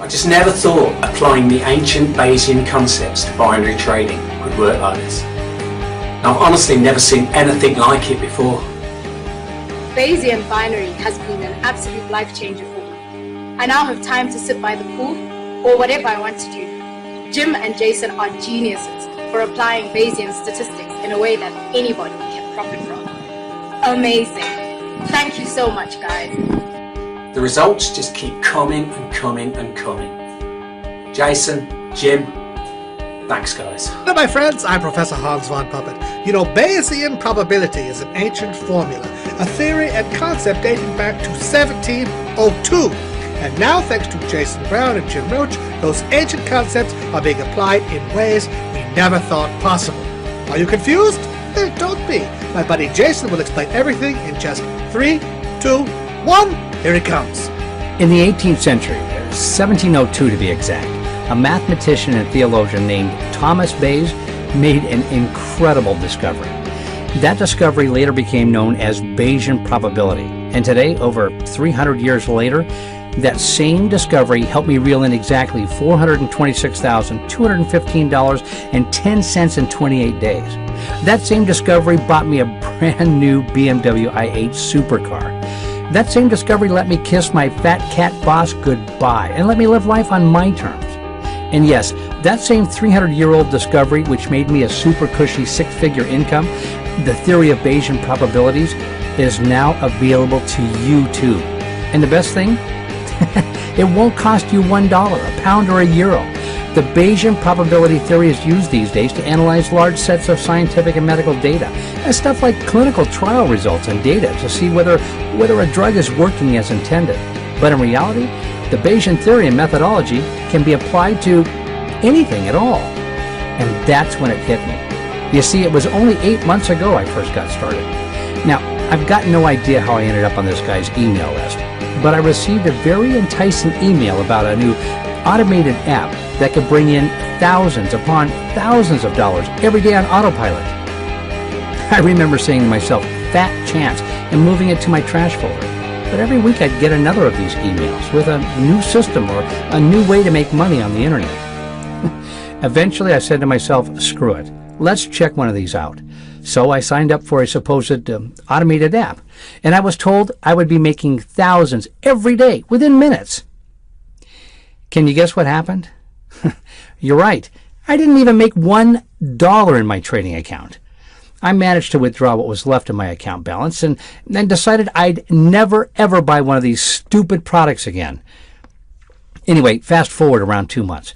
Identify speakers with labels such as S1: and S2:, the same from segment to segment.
S1: I just never thought applying the ancient Bayesian concepts to binary trading could work like this. I've honestly never seen anything like it before.
S2: Bayesian binary has been an absolute life changer for me. I now have time to sit by the pool or whatever I want to do. Jim and Jason are geniuses for applying Bayesian statistics in a way that anybody can profit from. Amazing. Thank you so much, guys.
S1: The results just keep coming and coming and coming. Jason, Jim, thanks guys.
S3: Hello my friends, I'm Professor Hans von Puppet. You know, Bayesian probability is an ancient formula, a theory and concept dating back to 1702. And now, thanks to Jason Brown and Jim Roach, those ancient concepts are being applied in ways we never thought possible. Are you confused? Don't be. My buddy Jason will explain everything in just 3, 2, 1. Here he comes.
S4: In the 18th century, 1702 to be exact, a mathematician and theologian named Thomas Bayes made an incredible discovery. That discovery later became known as Bayesian probability. And today, over 300 years later, that same discovery helped me reel in exactly $426,215.10 in 28 days. That same discovery bought me a brand new BMW i8 supercar. That same discovery let me kiss my fat cat boss goodbye and let me live life on my terms. And yes, that same 300-year-old discovery, which made me a super cushy six-figure income, the theory of Bayesian probabilities, is now available to you too. And the best thing? It won't cost you $1, a pound, or a euro. The Bayesian probability theory is used these days to analyze large sets of scientific and medical data, and stuff like clinical trial results and data to see whether a drug is working as intended. But in reality, the Bayesian theory and methodology can be applied to anything at all. And that's when it hit me. You see, it was only 8 months ago I first got started. Now, I've got no idea how I ended up on this guy's email list, but I received a very enticing email about a new automated app that could bring in thousands upon thousands of dollars every day on autopilot. I remember saying to myself, fat chance, and moving it to my trash folder. But every week I'd get another of these emails with a new system or a new way to make money on the internet. Eventually I said to myself, screw it, let's check one of these out. So I signed up for a supposed automated app, and I was told I would be making thousands every day within minutes. Can you guess what happened? You're right. I didn't even make $1 in my trading account. I managed to withdraw what was left of my account balance and then decided I'd never ever buy one of these stupid products again. Anyway, fast forward around 2 months.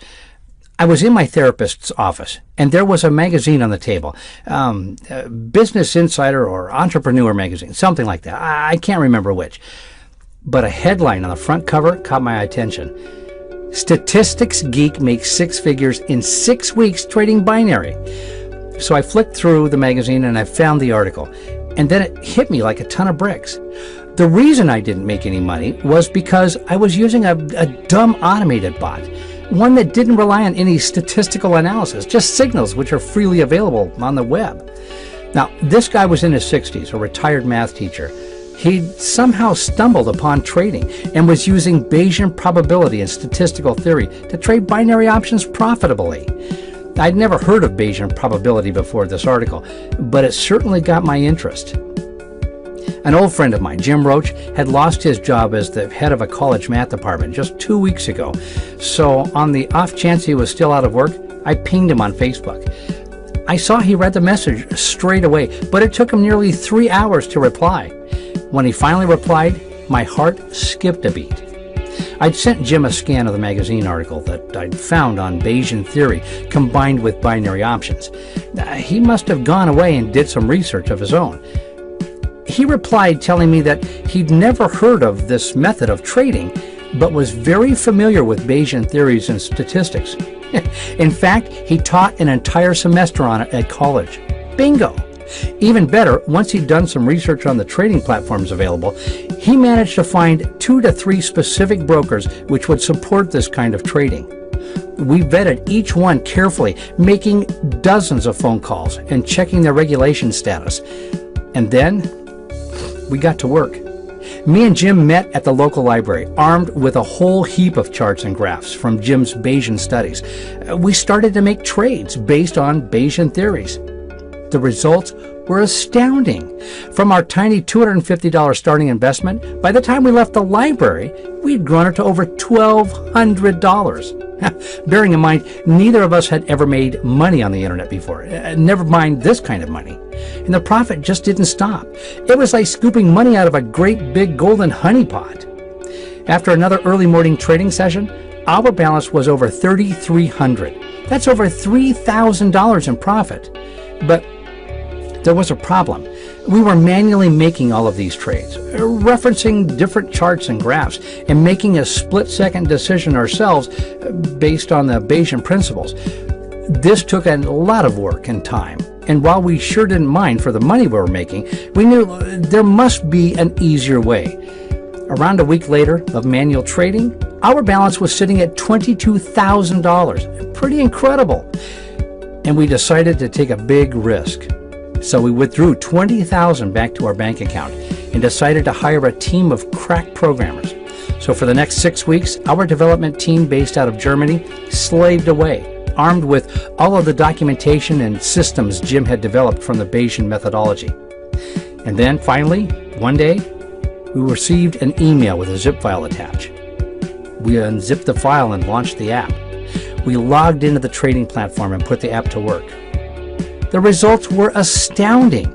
S4: I was in my therapist's office, and there was a magazine on the table, Business Insider or Entrepreneur magazine, something like that. I can't remember which. But a headline on the front cover caught my attention. Statistics Geek makes six figures in 6 weeks trading binary. So I flicked through the magazine and I found the article. And then it hit me like a ton of bricks. The reason I didn't make any money was because I was using a dumb automated bot. One that didn't rely on any statistical analysis, just signals which are freely available on the web. Now, this guy was in his 60s, a retired math teacher. He'd somehow stumbled upon trading and was using Bayesian probability and statistical theory to trade binary options profitably. I'd never heard of Bayesian probability before this article, but it certainly got my interest. An old friend of mine, Jim Roach, had lost his job as the head of a college math department just 2 weeks ago. So on the off chance he was still out of work, I pinged him on Facebook. I saw he read the message straight away, but it took him nearly 3 hours to reply. When he finally replied, my heart skipped a beat. I'd sent Jim a scan of the magazine article that I'd found on Bayesian theory combined with binary options. He must have gone away and did some research of his own. He replied telling me that he'd never heard of this method of trading, but was very familiar with Bayesian theories and statistics. In fact, he taught an entire semester on it at college. Bingo! Even better, once he'd done some research on the trading platforms available, he managed to find 2 to 3 specific brokers which would support this kind of trading. We vetted each one carefully, making dozens of phone calls and checking their regulation status. And then we got to work. Me and Jim met at the local library, armed with a whole heap of charts and graphs from Jim's Bayesian studies. We started to make trades based on Bayesian theories. The results were astounding. From our tiny $250 starting investment, by the time we left the library, we'd grown it to over $1,200. Bearing in mind, neither of us had ever made money on the internet before, never mind this kind of money. And the profit just didn't stop. It was like scooping money out of a great big golden honey pot. After another early morning trading session, our balance was over $3,300. That's over $3,000 in profit. But there was a problem. We were manually making all of these trades, referencing different charts and graphs, and making a split-second decision ourselves based on the Bayesian principles. This took a lot of work and time, and while we sure didn't mind for the money we were making, we knew there must be an easier way. Around a week later of manual trading, our balance was sitting at $22,000. Pretty incredible. And we decided to take a big risk. So we withdrew $20,000 back to our bank account and decided to hire a team of crack programmers. So for the next 6 weeks, our development team based out of Germany slaved away, armed with all of the documentation and systems Jim had developed from the Bayesian methodology. And then finally, one day, we received an email with a zip file attached. We unzipped the file and launched the app. We logged into the trading platform and put the app to work. The results were astounding.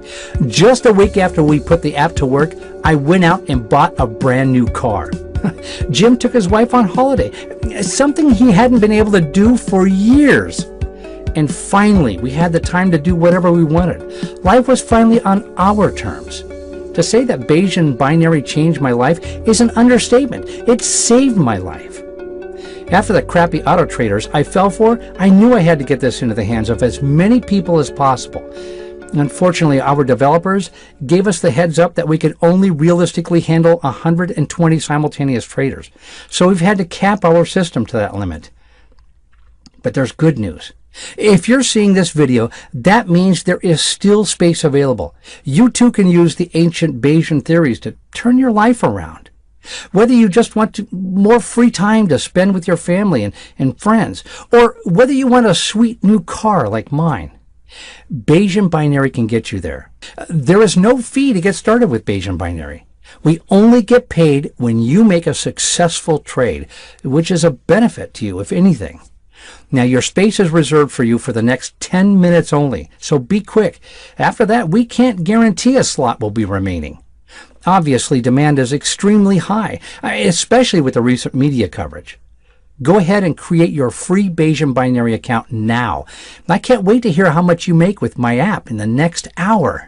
S4: Just a week after we put the app to work, I went out and bought a brand new car. Jim took his wife on holiday, something he hadn't been able to do for years. And finally, we had the time to do whatever we wanted. Life was finally on our terms. To say that Bayesian binary changed my life is an understatement. It saved my life. After the crappy auto traders I fell for, I knew I had to get this into the hands of as many people as possible. Unfortunately, our developers gave us the heads up that we could only realistically handle 120 simultaneous traders. So we've had to cap our system to that limit. But there's good news. If you're seeing this video, that means there is still space available. You too can use the ancient Bayesian theories to turn your life around. Whether you just want more free time to spend with your family and friends, or whether you want a sweet new car like mine, Bayesian binary can get you there. There is no fee to get started with Bayesian binary. We only get paid when you make a successful trade, which is a benefit to you, if anything. Now, your space is reserved for you for the next 10 minutes only, so be quick. After that, we can't guarantee a slot will be remaining. Obviously, demand is extremely high, especially with the recent media coverage. Go ahead and create your free Bayesian binary account now. I can't wait to hear how much you make with my app in the next hour.